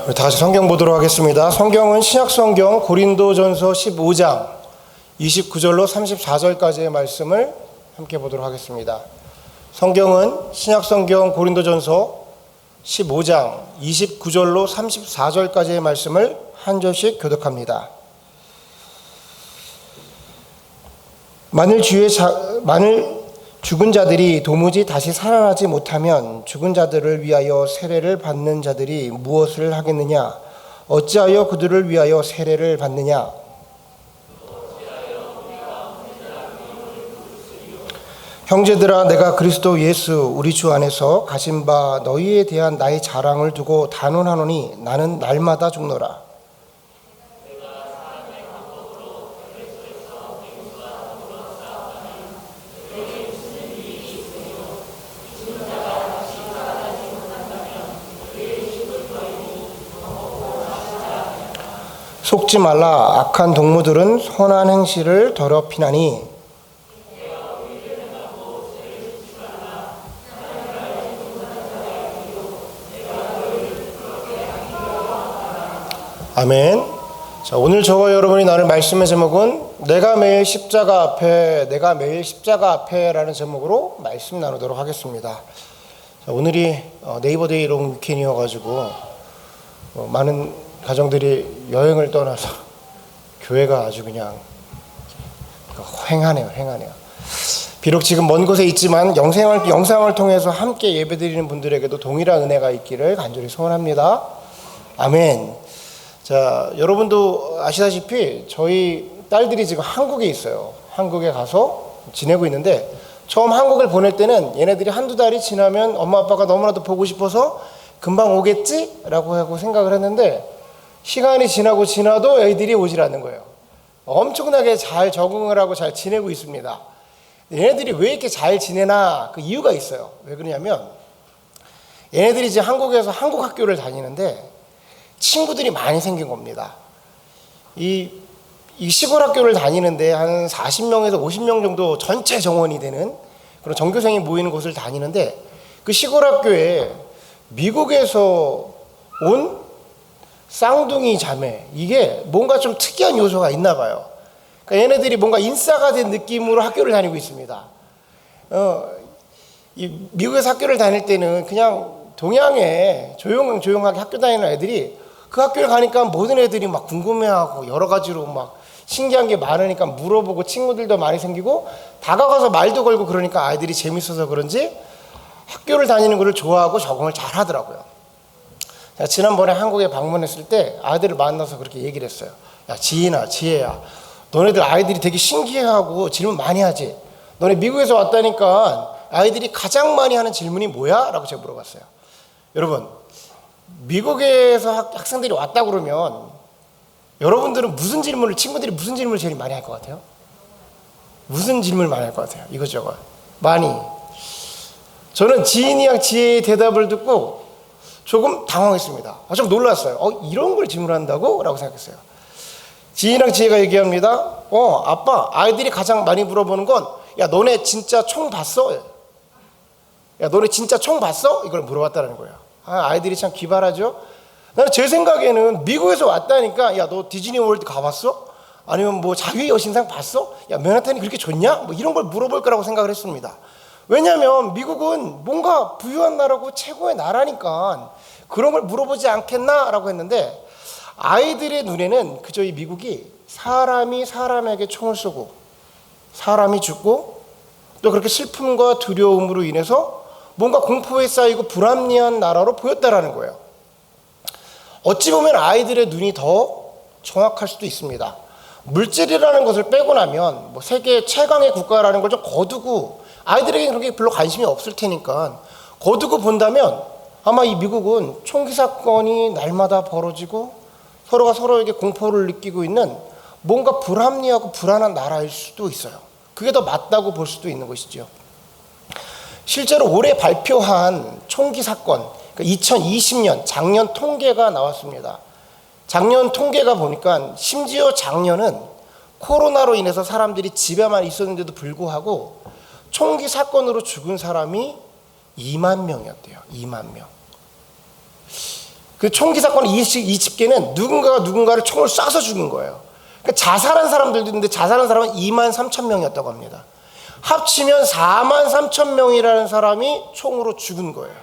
우리 다 같이 성경 보도록 하겠습니다. 성경은 신약성경 고린도전서 15장 29절로 34절까지의 말씀을 함께 보도록 하겠습니다. 성경은 신약성경 고린도전서 15장 29절로 34절까지의 말씀을 한 절씩 교독합니다. 만일 죽은 자들이 도무지 다시 살아나지 못하면 죽은 자들을 위하여 세례를 받는 자들이 무엇을 하겠느냐? 어찌하여 그들을 위하여 세례를 받느냐? 형제들아, 내가 그리스도 예수 우리 주 안에서 가진 바 너희에 대한 나의 자랑을 두고 단언하노니 나는 날마다 죽노라. 속지 말라. 악한 동무들은 선한 행실을 더럽히나니 아멘. 자, 오늘 저와 여러분이 나눌 말씀의 제목은 내가 매일 십자가 앞에라는 제목으로 말씀 나누도록 하겠습니다. 자, 오늘이 네이버데이 롱 위켄이어가지고 많은 가정들이 여행을 떠나서 교회가 아주 그냥 횡하네요. 비록 지금 먼 곳에 있지만 영상을 통해서 함께 예배드리는 분들에게도 동일한 은혜가 있기를 간절히 소원합니다. 아멘. 자, 여러분도 아시다시피 저희 딸들이 지금 한국에 있어요. 한국에 가서 지내고 있는데 처음 한국을 보낼 때는 얘네들이 한두 달이 지나면 엄마 아빠가 너무나도 보고 싶어서 금방 오겠지? 라고 하고 생각을 했는데 시간이 지나도 애들이 오질 않는 거예요. 엄청나게 잘 적응을 하고 잘 지내고 있습니다. 얘네들이 왜 이렇게 잘 지내나 그 이유가 있어요. 왜 그러냐면 얘네들이 이제 한국에서 한국 학교를 다니는데 친구들이 많이 생긴 겁니다. 이 시골 학교를 다니는데 한 40명에서 50명 정도 전체 정원이 되는 그런 전교생이 모이는 곳을 다니는데 그 시골 학교에 미국에서 온 쌍둥이 자매, 이게 뭔가 좀 특이한 요소가 있나 봐요. 그러니까 얘네들이 뭔가 인싸가 된 느낌으로 학교를 다니고 있습니다. 이 미국에서 학교를 다닐 때는 그냥 동양에 조용하게 학교 다니는 애들이 그 학교를 가니까 모든 애들이 막 궁금해하고 여러 가지로 막 신기한 게 많으니까 물어보고 친구들도 많이 생기고 다가가서 말도 걸고 그러니까 아이들이 재밌어서 그런지 학교를 다니는 걸 좋아하고 적응을 잘 하더라고요. 지난번에 한국에 방문했을 때 아이들을 만나서 그렇게 얘기를 했어요. 야, 지인아, 지혜야, 너네들 아이들이 되게 신기해하고 질문 많이 하지? 너네 미국에서 왔다니까 아이들이 가장 많이 하는 질문이 뭐야? 라고 제가 물어봤어요. 여러분, 미국에서 학생들이 왔다 그러면 여러분들은 친구들이 무슨 질문을 제일 많이 할 것 같아요? 무슨 질문을 많이 할 것 같아요? 이것저것 많이. 저는 지인이랑 지혜의 대답을 듣고 조금 당황했습니다. 좀 놀랐어요. 이런 걸 질문한다고? 라고 생각했어요. 지인이랑 지혜가 얘기합니다. 아빠, 아이들이 가장 많이 물어보는 건 야, 너네 진짜 총 봤어? 야, 너네 진짜 총 봤어? 이걸 물어봤다는 거예요. 아이들이 참 기발하죠? 나는 제 생각에는 미국에서 왔다니까 야, 너 디즈니 월드 가봤어? 아니면 뭐 자유의 여신상 봤어? 야, 맨하탄이 그렇게 좋냐? 뭐 이런 걸 물어볼 거라고 생각을 했습니다. 왜냐하면 미국은 뭔가 부유한 나라고 최고의 나라니까 그런 걸 물어보지 않겠나라고 했는데 아이들의 눈에는 그저 이 미국이 사람이 사람에게 총을 쏘고 사람이 죽고 또 그렇게 슬픔과 두려움으로 인해서 뭔가 공포에 쌓이고 불합리한 나라로 보였다라는 거예요. 어찌 보면 아이들의 눈이 더 정확할 수도 있습니다. 물질이라는 것을 빼고 나면 뭐 세계 최강의 국가라는 걸 좀 거두고 아이들에게 그렇게 별로 관심이 없을 테니까 거두고 본다면 아마 이 미국은 총기 사건이 날마다 벌어지고 서로가 서로에게 공포를 느끼고 있는 뭔가 불합리하고 불안한 나라일 수도 있어요. 그게 더 맞다고 볼 수도 있는 것이죠. 실제로 올해 발표한 총기 사건, 2020년 작년 통계가 나왔습니다. 작년 통계가 보니까 심지어 작년은 코로나로 인해서 사람들이 집에만 있었는데도 불구하고 총기 사건으로 죽은 사람이 2만 명이었대요. 2만 명. 그 총기 사건 이 집계는 누군가가 누군가를 총을 쏴서 죽인 거예요. 그러니까 자살한 사람들도 있는데 자살한 사람은 2만 3천 명이었다고 합니다. 합치면 4만 3천 명이라는 사람이 총으로 죽은 거예요.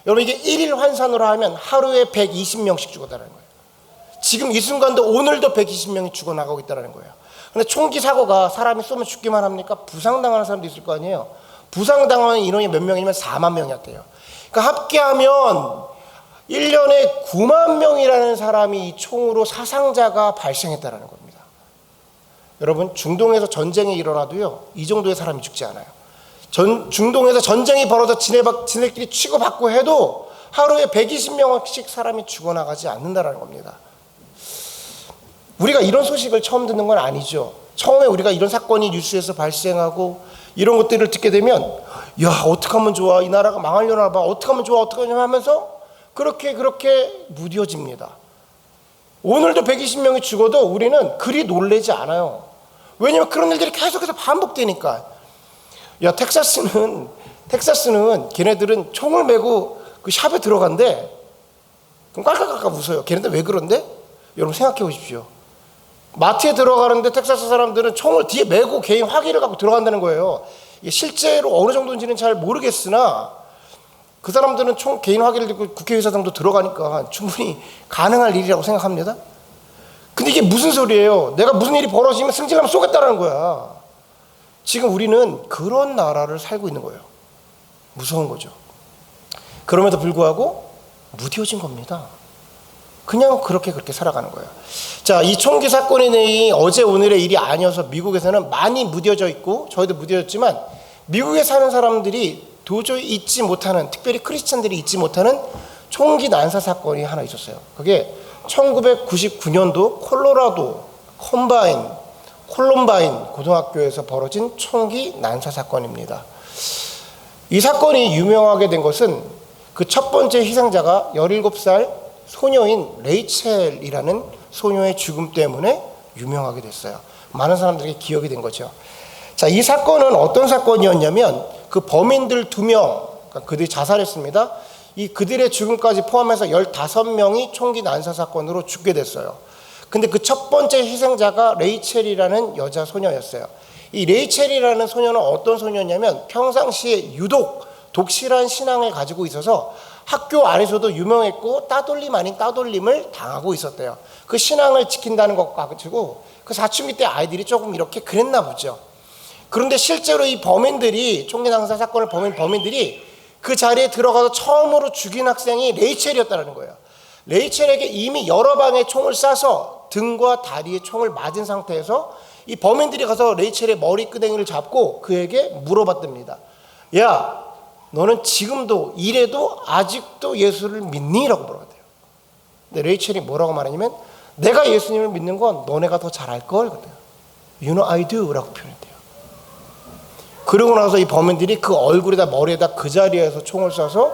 여러분 이게 1일 환산으로 하면 하루에 120명씩 죽었다는 거예요. 지금 이 순간도 오늘도 120명이 죽어나가고 있다는 거예요. 근데 총기 사고가 사람이 쏘면 죽기만 합니까? 부상당하는 사람도 있을 거 아니에요. 부상당하는 인원이 몇 명이면 4만 명이었대요. 그러니까 합계하면 1년에 9만 명이라는 사람이 이 총으로 사상자가 발생했다는 겁니다. 여러분 중동에서 전쟁이 일어나도요 이 정도의 사람이 죽지 않아요. 중동에서 전쟁이 벌어져 지네끼리 치고받고 해도 하루에 120명씩 사람이 죽어나가지 않는다는 겁니다. 우리가 이런 소식을 처음 듣는 건 아니죠. 처음에 우리가 이런 사건이 뉴스에서 발생하고 이런 것들을 듣게 되면 야 어떡하면 좋아, 이 나라가 망하려나 봐, 어떡하면 좋아, 어떡하냐 하면서 그렇게 무뎌집니다. 오늘도 120명이 죽어도 우리는 그리 놀라지 않아요. 왜냐하면 그런 일들이 계속해서 반복되니까. 야 텍사스는 걔네들은 총을 메고 그 샵에 들어간대. 그럼 깔깔깔깔 웃어요. 걔네들 왜 그런데? 여러분 생각해 보십시오. 마트에 들어가는데 텍사스 사람들은 총을 뒤에 메고 개인 화기를 갖고 들어간다는 거예요. 이게 실제로 어느 정도인지는 잘 모르겠으나 그 사람들은 개인 화기를 들고 국회의사당도 들어가니까 충분히 가능할 일이라고 생각합니다. 근데 이게 무슨 소리예요? 내가 무슨 일이 벌어지면 승질나면 쏘겠다는 거야. 지금 우리는 그런 나라를 살고 있는 거예요. 무서운 거죠. 그럼에도 불구하고 무뎌진 겁니다. 그냥 그렇게 살아가는 거예요. 자, 이 총기 사건이 어제 오늘의 일이 아니어서 미국에서는 많이 무뎌져 있고 저희도 무뎌졌지만 미국에 사는 사람들이 도저히 잊지 못하는, 특별히 크리스찬들이 잊지 못하는 총기 난사 사건이 하나 있었어요. 그게 1999년도 콜로라도 콜럼바인 고등학교에서 벌어진 총기 난사 사건입니다. 이 사건이 유명하게 된 것은 그 첫 번째 희생자가 17살 소녀인 레이첼이라는 소녀의 죽음 때문에 유명하게 됐어요. 많은 사람들에게 기억이 된 거죠. 자, 이 사건은 어떤 사건이었냐면 그 범인들 2명, 그러니까 그들이 자살했습니다. 이 그들의 죽음까지 포함해서 15명이 총기 난사 사건으로 죽게 됐어요. 근데 그 첫 번째 희생자가 레이첼이라는 여자 소녀였어요. 이 레이첼이라는 소녀는 어떤 소녀냐면 평상시에 유독 독실한 신앙을 가지고 있어서 학교 안에서도 유명했고 따돌림 아닌 따돌림을 당하고 있었대요. 그 신앙을 지킨다는 것 가지고 그 사춘기 때 아이들이 조금 이렇게 그랬나 보죠. 그런데 실제로 이 범인들이 총기 난사 사건을 범인들이 그 자리에 들어가서 처음으로 죽인 학생이 레이첼이었다는 거예요. 레이첼에게 이미 여러 방에 총을 쏴서 등과 다리에 총을 맞은 상태에서 이 범인들이 가서 레이첼의 머리끄댕이를 잡고 그에게 물어봤답니다. 야, 너는 지금도 이래도 아직도 예수를 믿니? 라고 물어봤대요. 근데 레이첼이 뭐라고 말하냐면 내가 예수님을 믿는 건 너네가 더 잘 알걸. You know I do 라고 표현했대요. 그러고 나서 이 범인들이 그 얼굴에다 머리에다 그 자리에서 총을 쏴서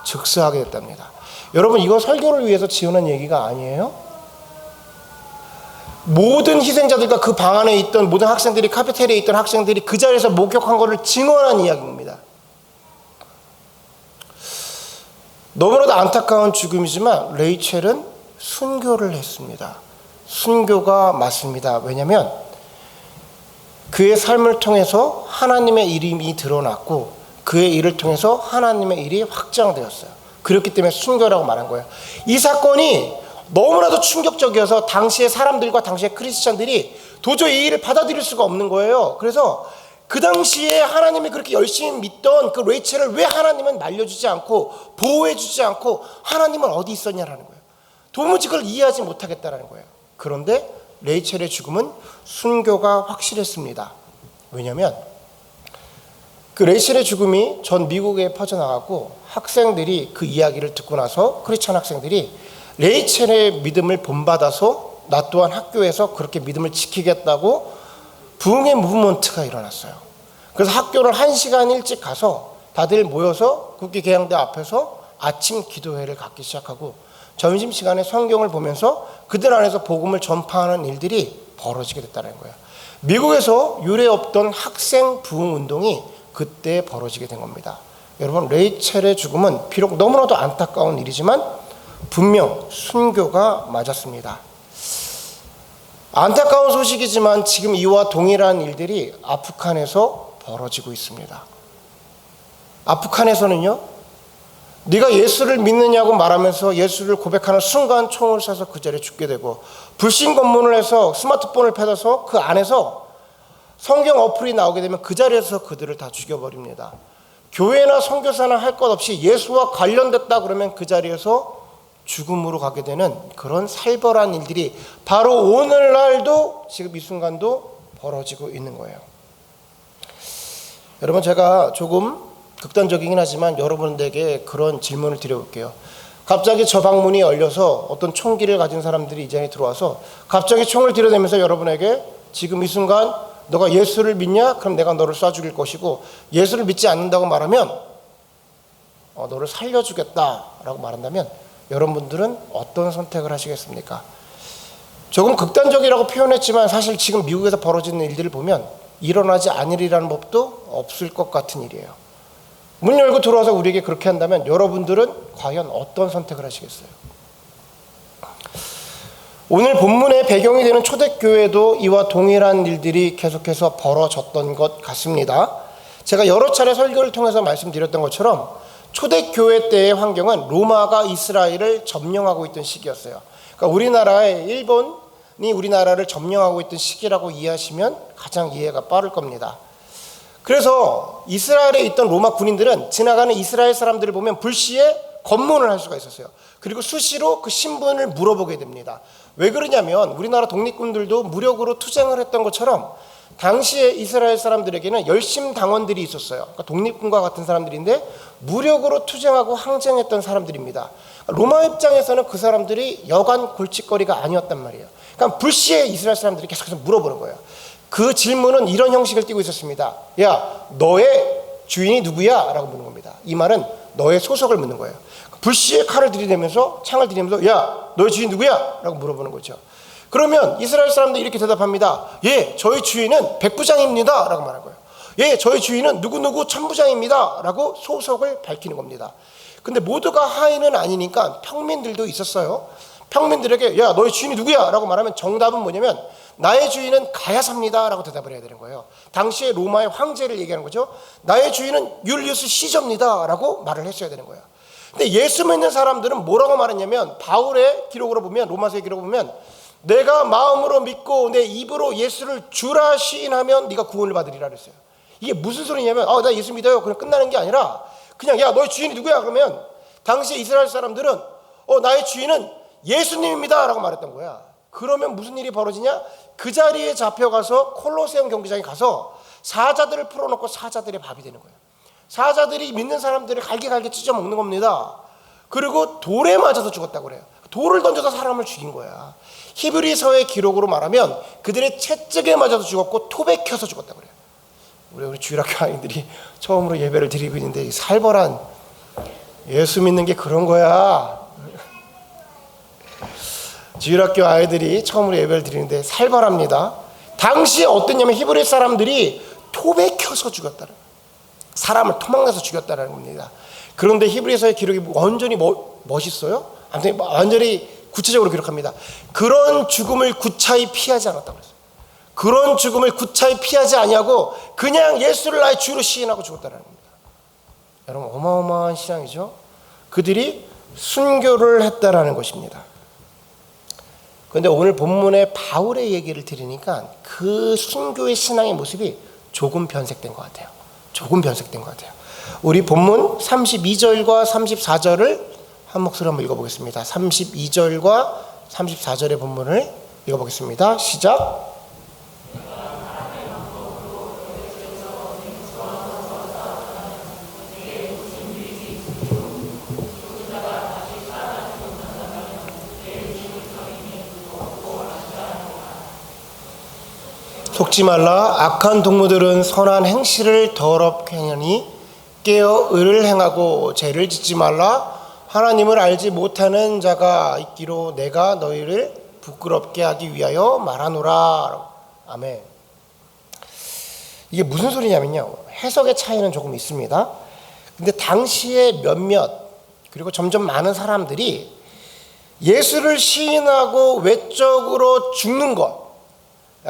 즉사하게 됐답니다. 여러분 이건 설교를 위해서 지어낸 얘기가 아니에요. 모든 희생자들과 그 방 안에 있던 모든 학생들이, 카페테리아에 있던 학생들이 그 자리에서 목격한 것을 증언한 이야기입니다. 너무나도 안타까운 죽음이지만 레이첼은 순교를 했습니다. 순교가 맞습니다. 왜냐하면 그의 삶을 통해서 하나님의 이름이 드러났고 그의 일을 통해서 하나님의 일이 확장되었어요. 그렇기 때문에 순교라고 말한 거예요. 이 사건이 너무나도 충격적이어서 당시의 사람들과 당시의 크리스찬들이 도저히 이 일을 받아들일 수가 없는 거예요. 그래서 그 당시에 하나님이 그렇게 열심히 믿던 그 레이첼을 왜 하나님은 말려주지 않고 보호해주지 않고 하나님은 어디 있었냐라는 거예요. 도무지 그걸 이해하지 못하겠다라는 거예요. 그런데 레이첼의 죽음은 순교가 확실했습니다. 왜냐하면 그 레이첼의 죽음이 전 미국에 퍼져나가고 학생들이 그 이야기를 듣고 나서 크리스찬 학생들이 레이첼의 믿음을 본받아서 나 또한 학교에서 그렇게 믿음을 지키겠다고 부흥의 무브먼트가 일어났어요. 그래서 학교를 1시간 일찍 가서 다들 모여서 국기계양대 앞에서 아침 기도회를 갖기 시작하고 점심시간에 성경을 보면서 그들 안에서 복음을 전파하는 일들이 벌어지게 됐다는 거예요. 미국에서 유례 없던 학생 부흥 운동이 그때 벌어지게 된 겁니다. 여러분 레이첼의 죽음은 비록 너무나도 안타까운 일이지만 분명 순교가 맞았습니다. 안타까운 소식이지만 지금 이와 동일한 일들이 아프간에서 벌어지고 있습니다. 아프간에서는요, 네가 예수를 믿느냐고 말하면서 예수를 고백하는 순간 총을 쏴서 그 자리에 죽게 되고, 불신 검문을 해서 스마트폰을 패서 그 안에서 성경 어플이 나오게 되면 그 자리에서 그들을 다 죽여버립니다. 교회나 선교사나 할 것 없이 예수와 관련됐다 그러면 그 자리에서 죽음으로 가게 되는 그런 살벌한 일들이 바로 오늘날도 지금 이 순간도 벌어지고 있는 거예요. 여러분, 제가 조금 극단적이긴 하지만 여러분들에게 그런 질문을 드려볼게요. 갑자기 저 방문이 열려서 어떤 총기를 가진 사람들이 이 자리에 들어와서 갑자기 총을 들여대면서 여러분에게 지금 이 순간 너가 예수를 믿냐? 그럼 내가 너를 쏴 죽일 것이고, 예수를 믿지 않는다고 말하면 너를 살려주겠다라고 말한다면 여러분들은 어떤 선택을 하시겠습니까? 조금 극단적이라고 표현했지만 사실 지금 미국에서 벌어지는 일들을 보면 일어나지 않으리라는 법도 없을 것 같은 일이에요. 문 열고 들어와서 우리에게 그렇게 한다면 여러분들은 과연 어떤 선택을 하시겠어요? 오늘 본문의 배경이 되는 초대교회도 이와 동일한 일들이 계속해서 벌어졌던 것 같습니다. 제가 여러 차례 설교를 통해서 말씀드렸던 것처럼 초대교회 때의 환경은 로마가 이스라엘을 점령하고 있던 시기였어요. 그러니까 우리나라의 일본이 우리나라를 점령하고 있던 시기라고 이해하시면 가장 이해가 빠를 겁니다. 그래서 이스라엘에 있던 로마 군인들은 지나가는 이스라엘 사람들을 보면 불시에 검문을 할 수가 있었어요. 그리고 수시로 그 신분을 물어보게 됩니다. 왜 그러냐면 우리나라 독립군들도 무력으로 투쟁을 했던 것처럼 당시에 이스라엘 사람들에게는 열심 당원들이 있었어요. 그러니까 독립군과 같은 사람들인데 무력으로 투쟁하고 항쟁했던 사람들입니다. 로마 입장에서는 그 사람들이 여간 골칫거리가 아니었단 말이에요. 그러니까 불시에 이스라엘 사람들이 계속해서 물어보는 거예요. 그 질문은 이런 형식을 띠고 있었습니다. 야, 너의 주인이 누구야? 라고 묻는 겁니다. 이 말은 너의 소속을 묻는 거예요. 불시에 칼을 들이대면서 창을 들이대면서 야, 너의 주인 누구야? 라고 물어보는 거죠. 그러면 이스라엘 사람들이 이렇게 대답합니다. 예, 저희 주인은 백부장입니다 라고 말한 거예요. 예, 저희 주인은 누구누구 천부장입니다 라고 소속을 밝히는 겁니다. 근데 모두가 하인은 아니니까 평민들도 있었어요. 평민들에게 야, 너희 주인이 누구야? 라고 말하면 정답은 뭐냐면 나의 주인은 가야사입니다 라고 대답을 해야 되는 거예요. 당시에 로마의 황제를 얘기하는 거죠. 나의 주인은 율리우스 시저입니다 라고 말을 했어야 되는 거예요. 근데 예수 믿는 사람들은 뭐라고 말했냐면 바울의 기록으로 보면, 로마서의 기록으로 보면 내가 마음으로 믿고 내 입으로 예수를 주라 시인하면 네가 구원을 받으리라 그랬어요. 이게 무슨 소리냐면 나 예수 믿어요 그냥 끝나는 게 아니라 그냥 야, 너의 주인이 누구야? 그러면 당시에 이스라엘 사람들은 나의 주인은 예수님입니다 라고 말했던 거야. 그러면 무슨 일이 벌어지냐? 그 자리에 잡혀가서 콜로세움 경기장에 가서 사자들을 풀어놓고 사자들의 밥이 되는 거예요. 사자들이 믿는 사람들을 갈게 찢어 먹는 겁니다. 그리고 돌에 맞아서 죽었다고 그래요. 돌을 던져서 사람을 죽인 거야. 히브리서의 기록으로 말하면 그들의 채찍에 맞아서 죽었고 톱에 켜서 죽었다고 그래요. 우리 주일학교 아이들이 처음으로 예배를 드리고 있는데 살벌한 예수 믿는 게 그런 거야. 주일학교 아이들이 처음으로 예배를 드리는데 살벌합니다. 당시에 어땠냐면 히브리 사람들이 톱에 켜서 죽였다는 거예요. 사람을 토막내서 죽였다는 겁니다. 그런데 히브리서의 기록이 완전히 멋있어요. 아무튼 완전히 구체적으로 기록합니다. 그런 죽음을 구차히 피하지 않았다고 그랬어요. 그런 죽음을 구차히 피하지 아니하고 그냥 예수를 나의 주로 시인하고 죽었다는 겁니다. 여러분, 어마어마한 신앙이죠. 그들이 순교를 했다라는 것입니다. 그런데 오늘 본문의 바울의 얘기를 들으니까 그 순교의 신앙의 모습이 조금 변색된 것 같아요. 우리 본문 32절과 34절을 한 목소리로 한번 읽어보겠습니다. 32절과 34절의 본문을 읽어보겠습니다. 시작. 속지 말라. 악한 동무들은 선한 행실을 더럽게 하니 깨어 의를 행하고 죄를 짓지 말라. 하나님을 알지 못하는 자가 있기로 내가 너희를 부끄럽게 하기 위하여 말하노라. 아멘. 이게 무슨 소리냐면요, 해석의 차이는 조금 있습니다. 근데 당시에 몇몇 그리고 점점 많은 사람들이 예수를 시인하고 외적으로 죽는 것,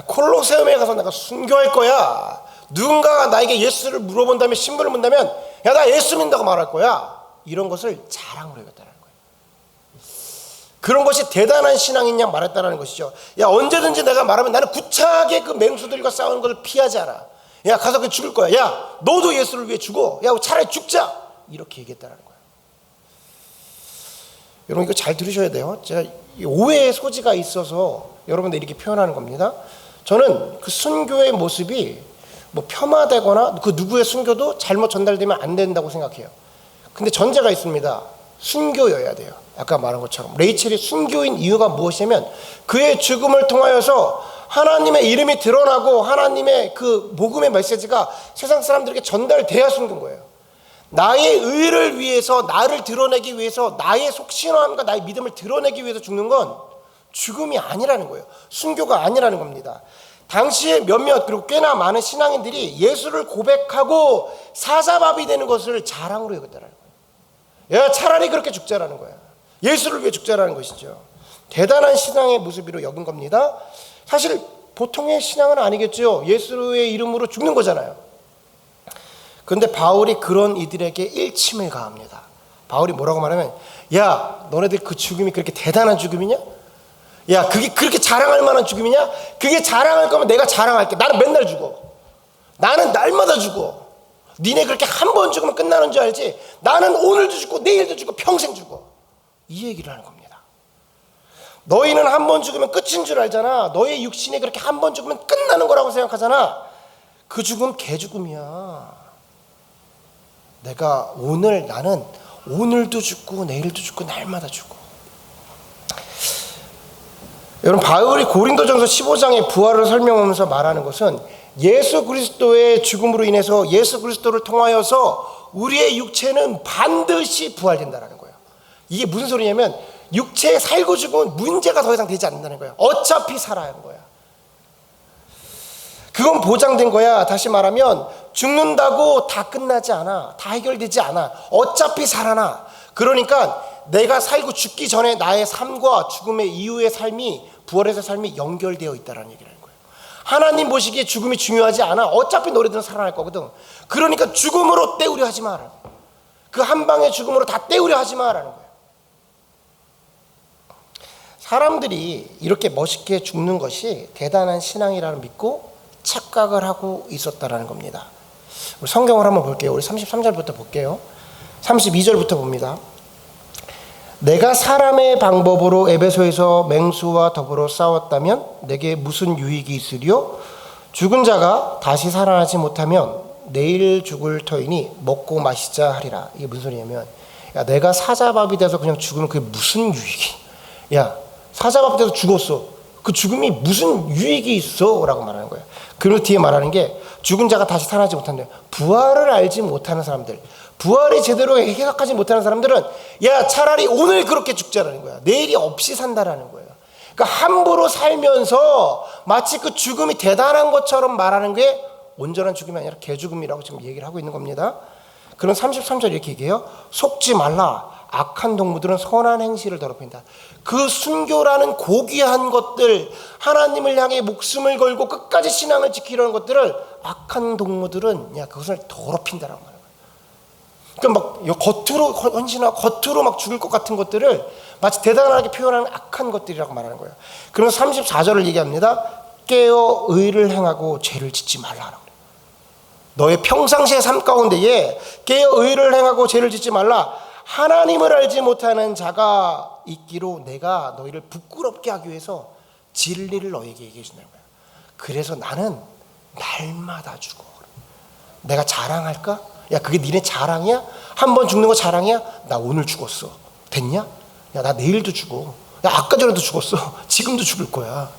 콜로세움에 가서 내가 순교할 거야, 누군가가 나에게 예수를 물어본다면, 신분을 묻는다면 야, 나 예수 믿는다고 말할 거야, 이런 것을 자랑으로 여겼다는 거예요. 그런 것이 대단한 신앙이냐 말했다는 것이죠. 야, 언제든지 내가 말하면 나는 구차하게 그 맹수들과 싸우는 걸 피하지 않아. 야, 가서 그 죽을 거야. 야, 너도 예수를 위해 죽어. 야, 차라리 죽자. 이렇게 얘기했다는 거예요. 여러분, 이거 잘 들으셔야 돼요. 제가 오해의 소지가 있어서 여러분들 이렇게 표현하는 겁니다. 저는 그 순교의 모습이 뭐 폄하되거나 그 누구의 순교도 잘못 전달되면 안 된다고 생각해요. 근데 전제가 있습니다. 순교여야 돼요. 아까 말한 것처럼 레이첼이 순교인 이유가 무엇이냐면 그의 죽음을 통하여서 하나님의 이름이 드러나고 하나님의 그 복음의 메시지가 세상 사람들에게 전달돼야 순교인 거예요. 나의 의를 위해서, 나를 드러내기 위해서, 나의 속신함과 나의 믿음을 드러내기 위해서 죽는 건 죽음이 아니라는 거예요. 순교가 아니라는 겁니다. 당시에 몇몇, 그리고 꽤나 많은 신앙인들이 예수를 고백하고 사자밥이 되는 것을 자랑으로 여겼다는 거예요. 야, 차라리 그렇게 죽자라는 거야. 예수를 위해 죽자라는 것이죠. 대단한 신앙의 모습으로 여긴 겁니다. 사실 보통의 신앙은 아니겠죠. 예수의 이름으로 죽는 거잖아요. 그런데 바울이 그런 이들에게 일침을 가합니다. 바울이 뭐라고 말하면, 야, 너네들 그 죽음이 그렇게 대단한 죽음이냐? 야, 그게 그렇게 자랑할 만한 죽음이냐? 그게 자랑할 거면 내가 자랑할게. 나는 맨날 죽어. 나는 날마다 죽어. 니네 그렇게 한 번 죽으면 끝나는 줄 알지? 나는 오늘도 죽고 내일도 죽고 평생 죽어. 이 얘기를 하는 겁니다. 너희는 한 번 죽으면 끝인 줄 알잖아. 너의 육신이 그렇게 한 번 죽으면 끝나는 거라고 생각하잖아. 그 죽음 개죽음이야. 나는 오늘도 죽고 내일도 죽고 날마다 죽어. 여러분, 바울이 고린도전서 15장의 부활을 설명하면서 말하는 것은 예수 그리스도의 죽음으로 인해서 예수 그리스도를 통하여서 우리의 육체는 반드시 부활된다는 거예요. 이게 무슨 소리냐면 육체에 살고 죽으면 문제가 더 이상 되지 않는다는 거예요. 어차피 살아야 하는 거야. 그건 보장된 거야. 다시 말하면 죽는다고 다 끝나지 않아. 다 해결되지 않아. 어차피 살아나. 그러니까 내가 살고 죽기 전에 나의 삶과 죽음의 이후의 삶이, 부활에서의 삶이 연결되어 있다는 얘기라는 거예요. 하나님 보시기에 죽음이 중요하지 않아. 어차피 너희들은 살아날 거거든. 그러니까 죽음으로 때우려 하지 마라. 그 한 방의 죽음으로 다 때우려 하지 마라는 거예요. 사람들이 이렇게 멋있게 죽는 것이 대단한 신앙이라는 믿고 착각을 하고 있었다라는 겁니다. 우리 성경을 한번 볼게요. 우리 33절부터 볼게요. 32절부터 봅니다. 내가 사람의 방법으로 에베소에서 맹수와 더불어 싸웠다면 내게 무슨 유익이 있으리요? 죽은 자가 다시 살아나지 못하면 내일 죽을 터이니 먹고 마시자 하리라. 이게 무슨 소리냐면, 야, 내가 사자밥이 돼서 그냥 죽으면 그게 무슨 유익이? 야, 사자밥 돼서 죽었어. 그 죽음이 무슨 유익이 있어? 라고 말하는 거예요. 그리고 뒤에 말하는 게 죽은 자가 다시 살아나지 못한대. 부활을 알지 못하는 사람들, 부활이 제대로 해석하지 못하는 사람들은 야, 차라리 오늘 그렇게 죽자라는 거야. 내일이 없이 산다라는 거예요. 그러니까 함부로 살면서 마치 그 죽음이 대단한 것처럼 말하는 게 온전한 죽음이 아니라 개죽음이라고 지금 얘기를 하고 있는 겁니다. 그럼 33절 이렇게 얘기해요. 속지 말라. 악한 동무들은 선한 행실을 더럽힌다. 그 순교라는 고귀한 것들, 하나님을 향해 목숨을 걸고 끝까지 신앙을 지키려는 것들을 악한 동무들은 그것을 더럽힌다라고 말해요. 그러니까 막 겉으로 헌신하고 겉으로 막 죽을 것 같은 것들을 마치 대단하게 표현하는 악한 것들이라고 말하는 거예요. 그래서 34절을 얘기합니다. 깨어 의를 행하고 죄를 짓지 말라. 너의 평상시의 삶 가운데에 깨어 의를 행하고 죄를 짓지 말라. 하나님을 알지 못하는 자가 있기로 내가 너희를 부끄럽게 하기 위해서 진리를 너에게 얘기해 준다는 거야. 그래서 나는 날마다 죽어. 내가 자랑할까? 야, 그게 니네 자랑이야? 한 번 죽는 거 자랑이야? 나 오늘 죽었어. 됐냐? 야, 나 내일도 죽어. 야, 아까 전에도 죽었어. 지금도 죽을 거야.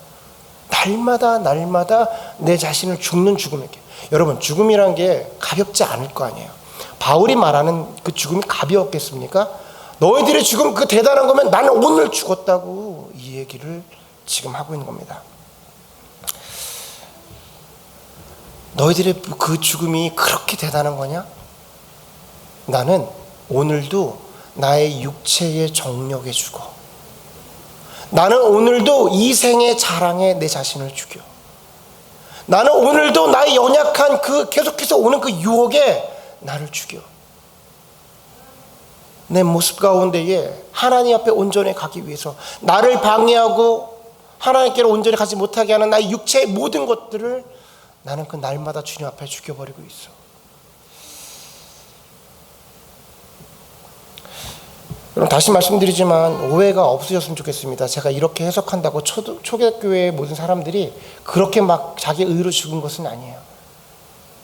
날마다 내 자신을 죽는 죽음에게. 여러분, 죽음이란 게 가볍지 않을 거 아니에요. 바울이 말하는 그 죽음이 가벼웠겠습니까? 너희들의 죽음 그 대단한 거면 나는 오늘 죽었다고 이 얘기를 지금 하고 있는 겁니다. 너희들의 그 죽음이 그렇게 대단한 거냐? 나는 오늘도 나의 육체의 정욕에 죽어. 나는 오늘도 이 생의 자랑에 내 자신을 죽여. 나는 오늘도 나의 연약한 그 계속해서 오는 그 유혹에 나를 죽여. 내 모습 가운데에 하나님 앞에 온전히 가기 위해서 나를 방해하고 하나님께로 온전히 가지 못하게 하는 나의 육체의 모든 것들을 나는 그 날마다 주님 앞에 죽여버리고 있어. 그럼 다시 말씀드리지만 오해가 없으셨으면 좋겠습니다. 제가 이렇게 해석한다고 초대교회의 모든 사람들이 그렇게 막 자기 의로 죽은 것은 아니에요.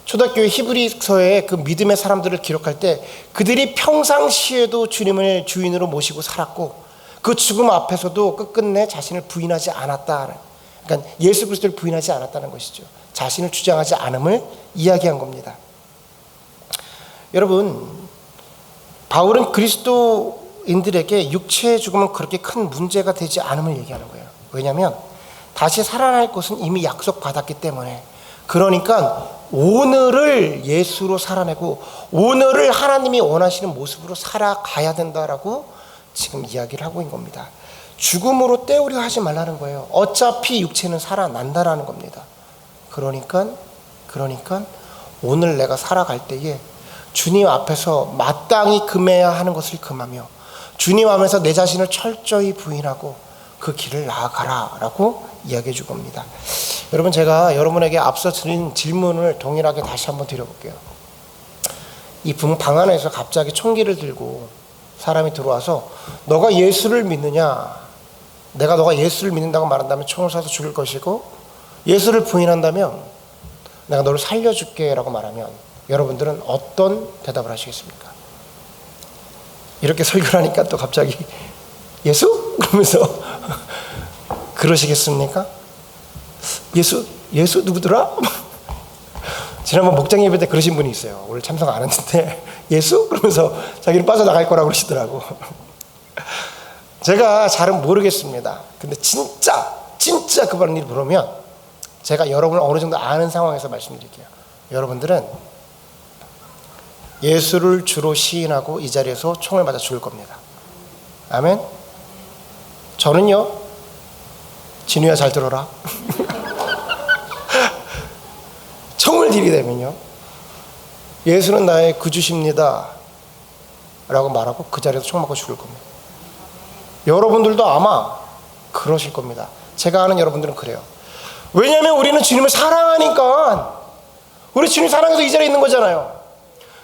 초대교회 히브리서에 그 믿음의 사람들을 기록할 때 그들이 평상시에도 주님을 주인으로 모시고 살았고 그 죽음 앞에서도 끝끝내 자신을 부인하지 않았다. 그러니까 예수 그리스도를 부인하지 않았다는 것이죠. 자신을 주장하지 않음을 이야기한 겁니다. 여러분, 바울은 그리스도인들에게 육체의 죽음은 그렇게 큰 문제가 되지 않음을 얘기하는 거예요. 왜냐하면 다시 살아날 것은 이미 약속받았기 때문에. 그러니까 오늘을 예수로 살아내고 오늘을 하나님이 원하시는 모습으로 살아가야 된다라고 지금 이야기를 하고 있는 겁니다. 죽음으로 때우려 하지 말라는 거예요. 어차피 육체는 살아난다라는 겁니다. 그러니까 오늘 내가 살아갈 때에 주님 앞에서 마땅히 금해야 하는 것을 금하며 주님 앞에서 내 자신을 철저히 부인하고 그 길을 나아가라라고 이야기해 줄 겁니다. 여러분, 제가 여러분에게 앞서 드린 질문을 동일하게 다시 한번 드려볼게요. 이 방 안에서 갑자기 총기를 들고 사람이 들어와서 너가 예수를 믿느냐? 내가 너가 예수를 믿는다고 말한다면 총을 쏴서 죽일 것이고 예수를 부인한다면 내가 너를 살려줄게 라고 말하면 여러분들은 어떤 대답을 하시겠습니까? 이렇게 설교를 하니까 또 갑자기 예수? 그러면서 그러시겠습니까? 예수 누구더라? 지난번 목장 예배 때 그러신 분이 있어요. 오늘 참석 안 했는데 예수? 그러면서 자기는 빠져나갈 거라고 그러시더라고. 제가 잘은 모르겠습니다. 근데 진짜 그런 일이 그러면 제가 여러분을 어느 정도 아는 상황에서 말씀드릴게요. 여러분들은 예수를 주로 시인하고 이 자리에서 총을 맞아 죽을 겁니다. 아멘? 저는요, 진우야 잘 들어라. 총을 들이대면요, 예수는 나의 구주십니다 라고 말하고 그 자리에서 총 맞고 죽을 겁니다. 여러분들도 아마 그러실 겁니다. 제가 아는 여러분들은 그래요. 왜냐하면 우리는 주님을 사랑하니까. 우리 주님 사랑해서 이 자리에 있는 거잖아요.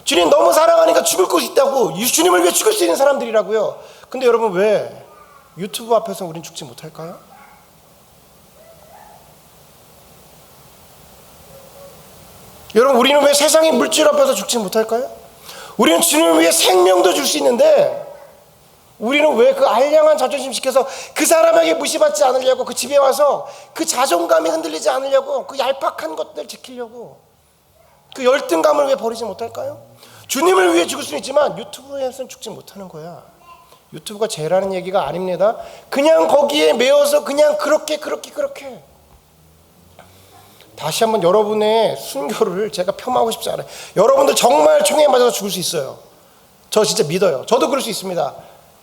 주님 너무 사랑하니까 죽을 곳이 있다고. 주님을 위해 죽을 수 있는 사람들이라고요. 근데 여러분, 왜 유튜브 앞에서 우린 죽지 못할까요? 여러분, 우리는 왜 세상의 물질 앞에서 죽지 못할까요? 우리는 주님을 위해 생명도 줄 수 있는데 우리는 왜 그 알량한 자존심 지켜서 그 사람에게 무시받지 않으려고, 그 집에 와서 그 자존감이 흔들리지 않으려고, 그 얄팍한 것들 지키려고 그 열등감을 왜 버리지 못할까요? 주님을 위해 죽을 수는 있지만 유튜브에서는 죽지 못하는 거야. 유튜브가 죄라는 얘기가 아닙니다. 그냥 거기에 매여서 그냥 그렇게 다시 한번 여러분의 순교를 제가 폄하하고 싶지 않아요. 여러분들 정말 총에 맞아서 죽을 수 있어요. 저 진짜 믿어요. 저도 그럴 수 있습니다.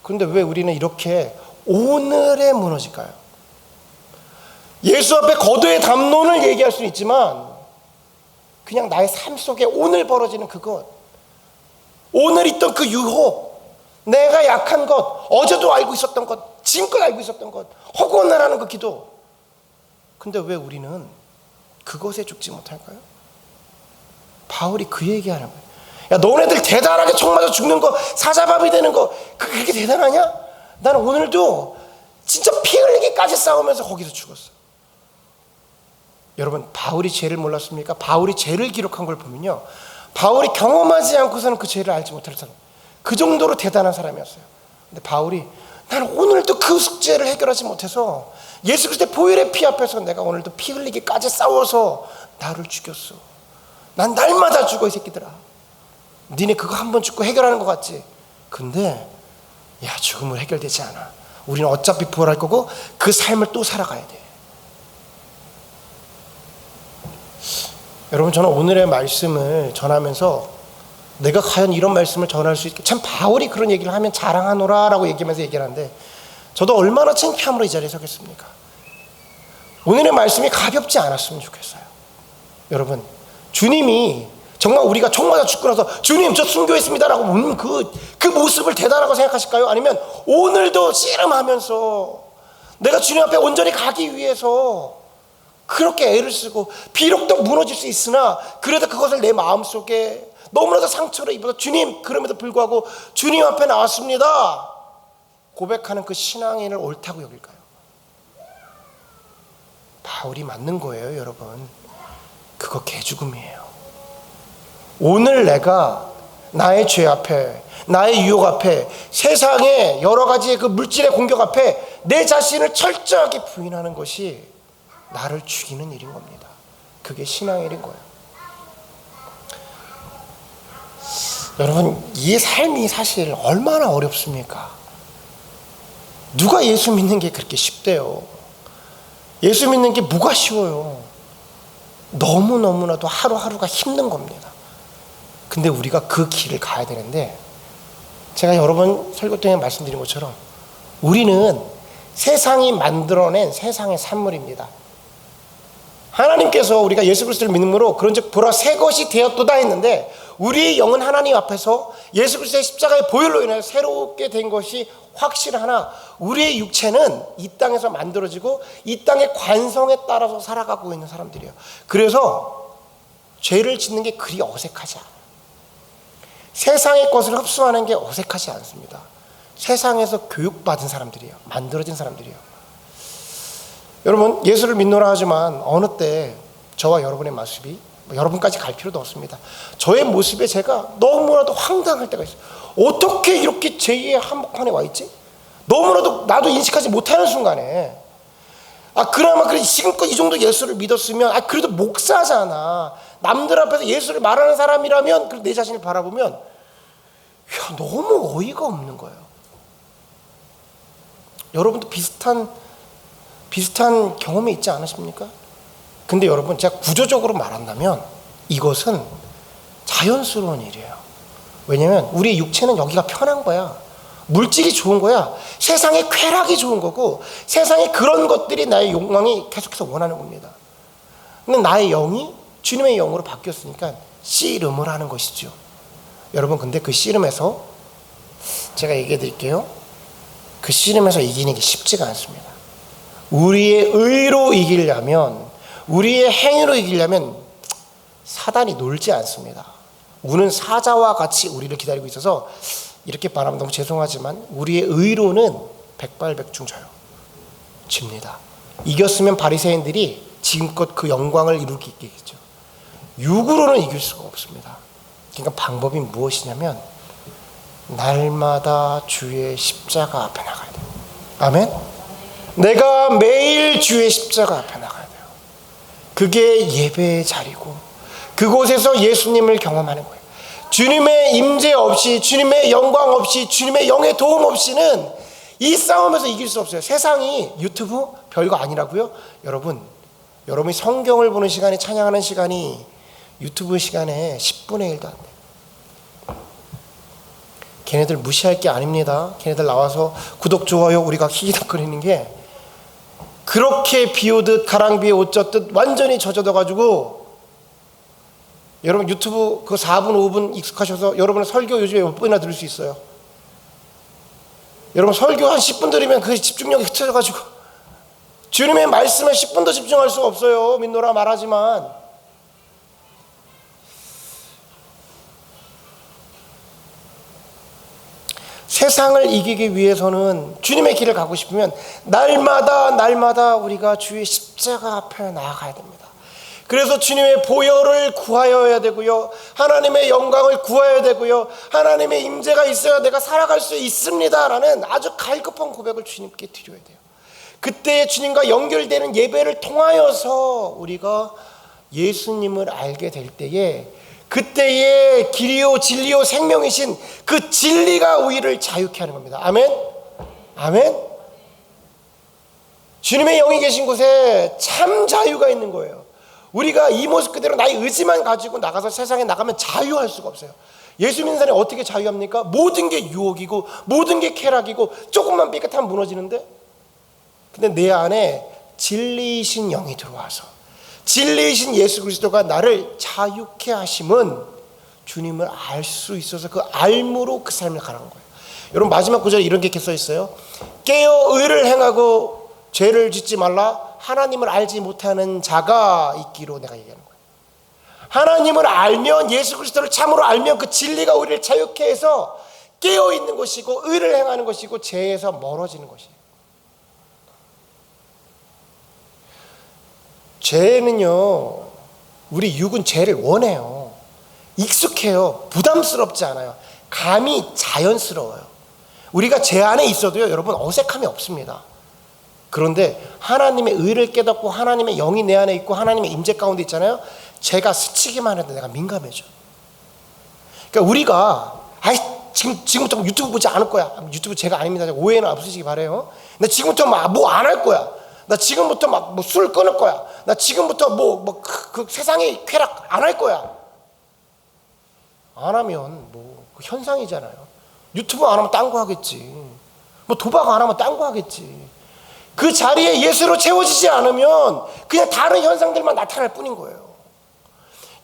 그런데 왜 우리는 이렇게 오늘에 무너질까요? 예수 앞에 거두의 담론을 얘기할 수는 있지만 그냥 나의 삶 속에 오늘 벌어지는 그것, 오늘 있던 그 유혹, 내가 약한 것, 어제도 알고 있었던 것, 지금껏 알고 있었던 것, 허구원나라는 그 기도. 근데 왜 우리는 그것에 죽지 못할까요? 바울이 그 얘기하는 거예요. 야, 너네들 대단하게 총 맞아 죽는 거, 사자밥이 되는 거, 그렇게 대단하냐? 나는 오늘도 진짜 피 흘리기까지 싸우면서 거기서 죽었어. 여러분, 바울이 죄를 몰랐습니까? 바울이 죄를 기록한 걸 보면요, 바울이 경험하지 않고서는 그 죄를 알지 못할 사람, 그 정도로 대단한 사람이었어요. 근데 바울이 나는 오늘도 그 숙제를 해결하지 못해서 예수 그리스도의 보혈의 피 앞에서 내가 오늘도 피 흘리기까지 싸워서 나를 죽였어. 난 날마다 죽어, 이 새끼들아. 니네 그거 한 번 죽고 해결하는 것 같지? 근데 야, 죽음은 해결되지 않아. 우리는 어차피 부활할 거고 그 삶을 또 살아가야 돼. 여러분, 저는 오늘의 말씀을 전하면서 내가 과연 이런 말씀을 전할 수 있게, 참 바울이 그런 얘기를 하면 자랑하노라 라고 얘기하면서 얘기를 하는데 저도 얼마나 창피함으로 이 자리에 서겠습니까? 오늘의 말씀이 가볍지 않았으면 좋겠어요. 여러분, 주님이 정말 우리가 총 맞아 죽고 나서 주님 저 순교했습니다라고 묻는 그 모습을 대단하다고 생각하실까요? 아니면 오늘도 씨름하면서 내가 주님 앞에 온전히 가기 위해서 그렇게 애를 쓰고 비록 또 무너질 수 있으나 그래도 그것을 내 마음속에 너무나도 상처를 입어서 주님 그럼에도 불구하고 주님 앞에 나왔습니다 고백하는 그 신앙인을 옳다고 여길까요? 바울이 맞는 거예요, 여러분. 그거 개죽음이에요. 오늘 내가 나의 죄 앞에, 나의 유혹 앞에, 세상의 여러 가지의 그 물질의 공격 앞에 내 자신을 철저하게 부인하는 것이 나를 죽이는 일인 겁니다. 그게 신앙의 일인 거예요. 여러분, 이 삶이 사실 얼마나 어렵습니까? 누가 예수 믿는 게 그렇게 쉽대요? 예수 믿는 게 뭐가 쉬워요? 너무너무나도 하루하루가 힘든 겁니다. 근데 우리가 그 길을 가야 되는데, 제가 여러 번 설교 때문에 말씀드린 것처럼 우리는 세상이 만들어낸 세상의 산물입니다. 하나님께서 우리가 예수 그리스도를 믿음으로 그런즉 보라 새 것이 되었도다 했는데, 우리의 영은 하나님 앞에서 예수 그리스도의 십자가의 보혈로 인해 새롭게 된 것이 확실하나 우리의 육체는 이 땅에서 만들어지고 이 땅의 관성에 따라서 살아가고 있는 사람들이에요. 그래서 죄를 짓는 게 그리 어색하지 않아요. 세상의 것을 흡수하는 게 어색하지 않습니다. 세상에서 교육받은 사람들이에요. 만들어진 사람들이에요. 여러분, 예수를 믿노라 하지만 어느 때 저와 여러분의 모습이, 여러분까지 갈 필요도 없습니다. 저의 모습에 제가 너무나도 황당할 때가 있어요. 어떻게 이렇게 제2의 한복판에 와 있지? 너무나도 나도 인식하지 못하는 순간에, 그나마 그래 지금껏 이 정도 예수를 믿었으면, 그래도 목사잖아, 남들 앞에서 예수를 말하는 사람이라면, 내 자신을 바라보면 너무 어이가 없는 거예요. 여러분도 비슷한 경험이 있지 않으십니까? 근데 여러분, 제가 구조적으로 말한다면 이것은 자연스러운 일이에요. 왜냐면 우리의 육체는 여기가 편한 거야. 물질이 좋은 거야. 세상의 쾌락이 좋은 거고, 세상의 그런 것들이 나의 욕망이 계속해서 원하는 겁니다. 근데 나의 영이 주님의 영으로 바뀌었으니까 씨름을 하는 것이죠. 여러분, 근데 그 씨름에서 제가 얘기해 드릴게요. 그 씨름에서 이기는 게 쉽지가 않습니다. 우리의 의로 이기려면, 우리의 행위로 이기려면 사단이 놀지 않습니다. 우는 사자와 같이 우리를 기다리고 있어서, 이렇게 말하면 너무 죄송하지만 우리의 의로는 백발백중 집니다. 이겼으면 바리새인들이 지금껏 그 영광을 이루게 있겠죠. 육으로는 이길 수가 없습니다. 그러니까 방법이 무엇이냐면 날마다 주의 십자가 앞에 나가야 돼요. 아멘? 내가 매일 주의 십자가 앞에 나가야 돼요. 그게 예배의 자리고, 그곳에서 예수님을 경험하는 거예요. 주님의 임재 없이, 주님의 영광 없이, 주님의 영의 도움 없이는 이 싸움에서 이길 수 없어요. 세상이 유튜브 별거 아니라고요? 여러분이 성경을 보는 시간이, 찬양하는 시간이 유튜브 시간에 10분의 1도 안 돼요. 걔네들 무시할 게 아닙니다. 걔네들 나와서 구독, 좋아요 우리가 히히덕거리는 게, 그렇게 비 오듯 가랑비에 옷 젖듯 완전히 젖어가지고, 여러분 유튜브 그 4분 5분 익숙하셔서 여러분은 설교 요즘에 몇 번이나 들을 수 있어요? 여러분 설교 한 10분 들으면 그 집중력이 흐트러져가지고 주님의 말씀에 10분도 집중할 수가 없어요. 믿노라 말하지만. 세상을 이기기 위해서는, 주님의 길을 가고 싶으면 날마다 우리가 주의 십자가 앞에 나아가야 됩니다. 그래서 주님의 보혈을 구하여야 되고요, 하나님의 영광을 구해야 되고요, 하나님의 임재가 있어야 내가 살아갈 수 있습니다라는 아주 갈급한 고백을 주님께 드려야 돼요. 그때 주님과 연결되는 예배를 통하여서 우리가 예수님을 알게 될 때에, 그때의 길이요 진리요 생명이신 그 진리가 우리를 자유케 하는 겁니다. 아멘? 아멘? 주님의 영이 계신 곳에 참 자유가 있는 거예요. 우리가 이 모습 그대로 나의 의지만 가지고 나가서 세상에 나가면 자유할 수가 없어요. 예수 믿는 사람이 어떻게 자유합니까? 모든 게 유혹이고 모든 게 쾌락이고 조금만 삐끗하면 무너지는데, 근데 내 안에 진리이신 영이 들어와서 진리이신 예수 그리스도가 나를 자유케 하심은 주님을 알 수 있어서 그 알므로 그 삶을 가는 거예요. 여러분, 마지막 구절에 이런 게 써 있어요. 깨어 의를 행하고 죄를 짓지 말라. 하나님을 알지 못하는 자가 있기로 내가 얘기하는 거예요. 하나님을 알면, 예수 그리스도를 참으로 알면 그 진리가 우리를 자유케 해서 깨어 있는 것이고 의를 행하는 것이고 죄에서 멀어지는 것이에요. 죄는요, 우리 육은 죄를 원해요. 익숙해요. 부담스럽지 않아요. 감이 자연스러워요. 우리가 죄 안에 있어도요, 여러분, 어색함이 없습니다. 그런데 하나님의 의를 깨닫고 하나님의 영이 내 안에 있고 하나님의 임재 가운데 있잖아요. 죄가 스치기만 해도 내가 민감해져. 그러니까 우리가 지금부터 유튜브 보지 않을 거야. 유튜브 죄가 아닙니다. 오해는 없으시기 바라요. 나 지금부터 뭐 안 할 거야. 나 지금부터 뭐 술 끊을 거야. 나 지금부터 그 세상의 쾌락 안 할 거야. 안 하면 그 현상이잖아요. 유튜브 안 하면 딴 거 하겠지. 도박 안 하면 딴 거 하겠지. 그 자리에 예수로 채워지지 않으면 그냥 다른 현상들만 나타날 뿐인 거예요.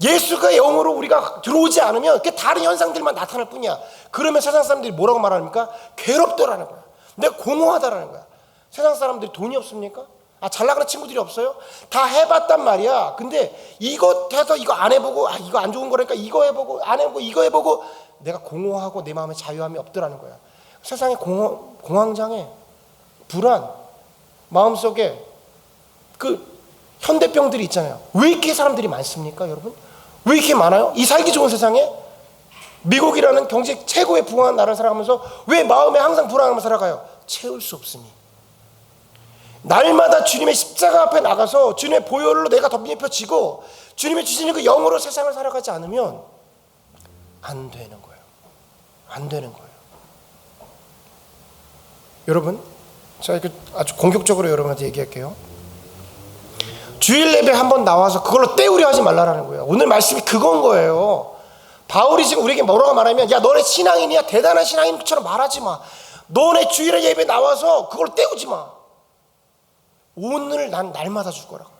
예수가 영으로 우리가 들어오지 않으면 그 다른 현상들만 나타날 뿐이야. 그러면 세상 사람들이 뭐라고 말합니까? 괴롭더라는 거야. 내가 공허하다라는 거야. 세상 사람들이 돈이 없습니까? 잘 나가는 친구들이 없어요? 다 해봤단 말이야. 근데 이거 해서 이거 안 해보고, 이거 안 좋은 거니까 이거 해보고, 안 해보고, 이거 해보고, 내가 공허하고 내 마음에 자유함이 없더라는 거야. 세상에 공황장애, 불안, 마음속에 그 현대병들이 있잖아요. 왜 이렇게 사람들이 많습니까, 여러분? 왜 이렇게 많아요? 이 살기 좋은 세상에 미국이라는 경제 최고의 부강한 나라를 살아가면서 왜 마음에 항상 불안하면서 살아가요? 채울 수 없으니. 날마다 주님의 십자가 앞에 나가서 주님의 보혈로 내가 덮여지고 주님의 주시는 그 영으로 세상을 살아가지 않으면 안 되는 거예요. 안 되는 거예요. 여러분, 제가 아주 공격적으로 여러분한테 얘기할게요. 주일 예배 한번 나와서 그걸로 때우려 하지 말라라는 거예요. 오늘 말씀이 그건 거예요. 바울이 지금 우리에게 뭐라고 말하면, 야, 너네 신앙인이야, 대단한 신앙인처럼 말하지 마. 너네 주일 예배 나와서 그걸 때우지 마. 오늘 난 날마다 줄 거라고.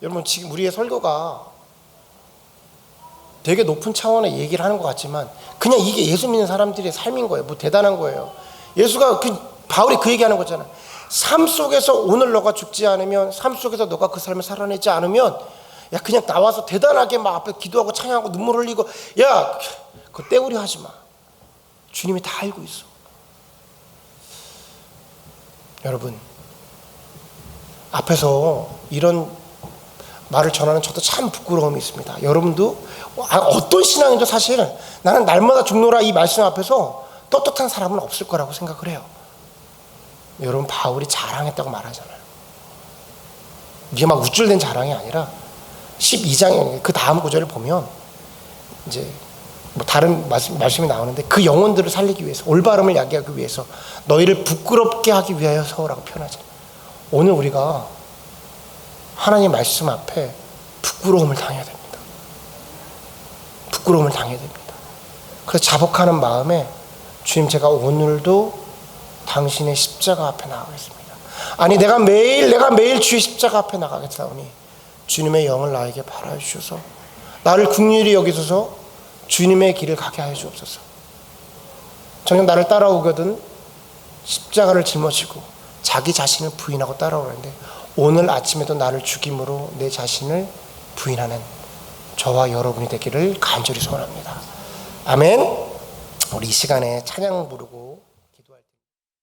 여러분, 지금 우리의 설교가 되게 높은 차원의 얘기를 하는 것 같지만 그냥 이게 예수 믿는 사람들의 삶인 거예요. 대단한 거예요. 예수가 바울이 그 얘기하는 거잖아요. 삶 속에서 오늘 너가 죽지 않으면, 삶 속에서 너가 그 삶을 살아내지 않으면, 야, 그냥 나와서 대단하게 앞에 기도하고 찬양하고 눈물 흘리고, 야, 그거 때우려 하지 마. 주님이 다 알고 있어. 여러분, 앞에서 이런 말을 전하는 저도 참 부끄러움이 있습니다. 여러분도 어떤 신앙인도 사실 나는 날마다 죽노라 이 말씀 앞에서 떳떳한 사람은 없을 거라고 생각을 해요. 여러분, 바울이 자랑했다고 말하잖아요. 이게 막 우쭐댄 자랑이 아니라 12장에 그 다음 구절을 보면 이제 다른 말씀이 나오는데, 그 영혼들을 살리기 위해서, 올바름을 야기하기 위해서, 너희를 부끄럽게 하기 위하여서라고 표현하잖아요. 오늘 우리가 하나님 말씀 앞에 부끄러움을 당해야 됩니다. 부끄러움을 당해야 됩니다. 그래서 자복하는 마음에, 주님, 제가 오늘도 당신의 십자가 앞에 나가겠습니다. 아니, 내가 매일 주의 십자가 앞에 나가겠사오니 주님의 영을 나에게 발하여 주셔서 나를 긍휼히 여기소서 주님의 길을 가게 하여 주옵소서. 정녕 나를 따라오거든 십자가를 짊어지고 자기 자신을 부인하고 따라오는데, 오늘 아침에도 나를 죽임으로 내 자신을 부인하는 저와 여러분이 되기를 간절히 소원합니다. 아멘. 우리 이 시간에 찬양 부르고